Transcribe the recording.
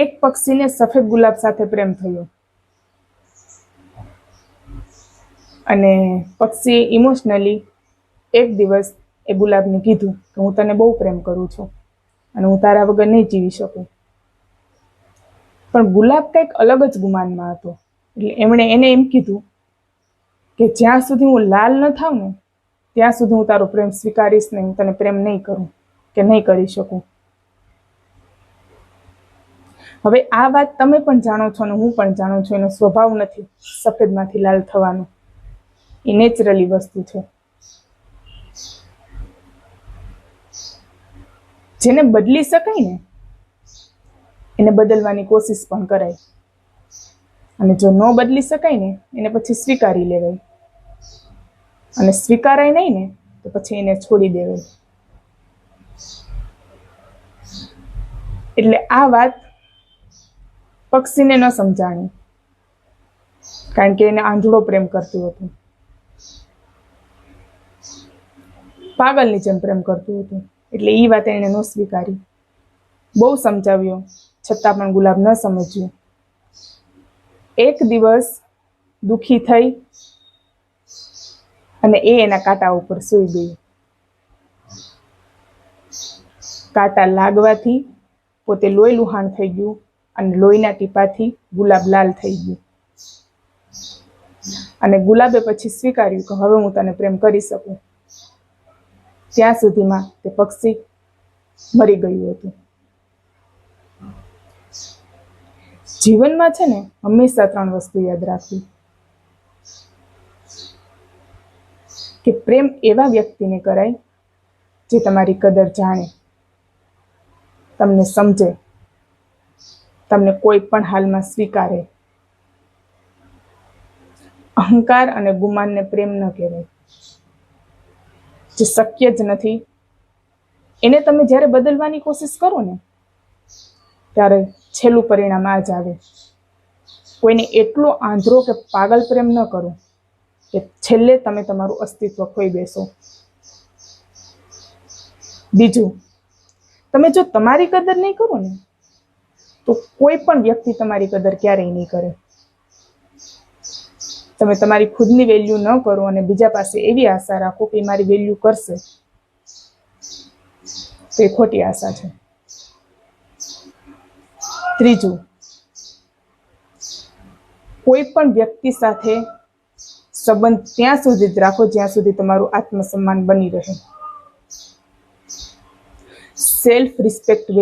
એક પક્ષીને સફેદ ગુલાબ સાથે પ્રેમ થયો અને પક્ષી ઇમોશનલી એક દિવસ એ ગુલાબને કીધું કે હું તને બહુ પ્રેમ કરું છું અને હું તારા વગર નહીં જીવી શકું. પણ ગુલાબ કંઈક અલગ જ ગુમાનમાં હતો. એટલે એમણે એને એમ કીધું કે જ્યાં સુધી હું લાલ ન થાઉં ને ત્યાં સુધી હું તારો પ્રેમ સ્વીકારીશ નહીં, હું તને પ્રેમ નહીં કરું કે નહીં કરી શકું. હવે આ વાત તમે પણ જાણો છો અને હું પણ જાણું છું, એનો સ્વભાવ નથી સફેદમાંથી લાલ થવાનો, એ નેચરલી વસ્તુ છે. જેને બદલી શકાય ને એને બદલવાની કોશિશ પણ કરાય, અને જો ન બદલી શકાય ને એને પછી સ્વીકારી લેવાય, અને સ્વીકારાય નહીં ને તો પછી એને છોડી દેવાય. એટલે આ વાત પક્ષીને ન સમજાણી, કારણ કે એને આંધળો પ્રેમ કરતું હતું, પાગલની જેમ પ્રેમ કરતું હતું. એટલે એ વાત એને ન સ્વીકારી. બહુ સમજાવ્યો છતાં પણ ગુલાબ ન સમજ્યું. એક દિવસ દુઃખી થઈ અને એ એના કાંટા ઉપર સૂઈ ગઈ. કાંટા લાગવાથી પોતે લોહી લુહાણ થઈ ગયું અને લોહીના ટીપાથી ગુલાબ લાલ થઈ ગયું. અને ગુલાબે પછી સ્વીકાર્યું કે હવે હું તને પ્રેમ કરી શકું. ત્યાં સુધીમાં તે પક્ષી મરી ગયું હતું. જીવનમાં છે ને હંમેશા 3 વસ્તુ યાદ રાખવી, કે પ્રેમ એવા વ્યક્તિને કરાય જે તમારી કદર જાણે, તમને સમજે, તમને કોઈ પણ હાલમાં સ્વીકારે. અહંકાર અને ગુમાનને પ્રેમ ન કહેવાય. જે શક્ય જ નથી એને તમે જ્યારે બદલવાની કોશિશ કરો ને ત્યારે છેલ્લું પરિણામ આ જ આવે. કોઈને એટલો આંધળો કે પાગલ પ્રેમ ન કરો કે છેલ્લે તમે તમારું અસ્તિત્વ ખોઈ બેસો. બીજું, તમે જો તમારી કદર નહીં કરો ને તો કોઈ પણ વ્યક્તિ તમારી કદર ક્યારેય નહીં કરે. તમે તમારી ખુદની વેલ્યુ ન કરો અને બીજા પાસે એવી આશા રાખો કે મારી વેલ્યુ કરશે, તો એ ખોટી આશા છે. ત્રીજું, કોઈ પણ વ્યક્તિ સાથે સંબંધ ત્યાં સુધી જ રાખો જ્યાં સુધી તમારું આત્મસન્માન બની રહે. Self respect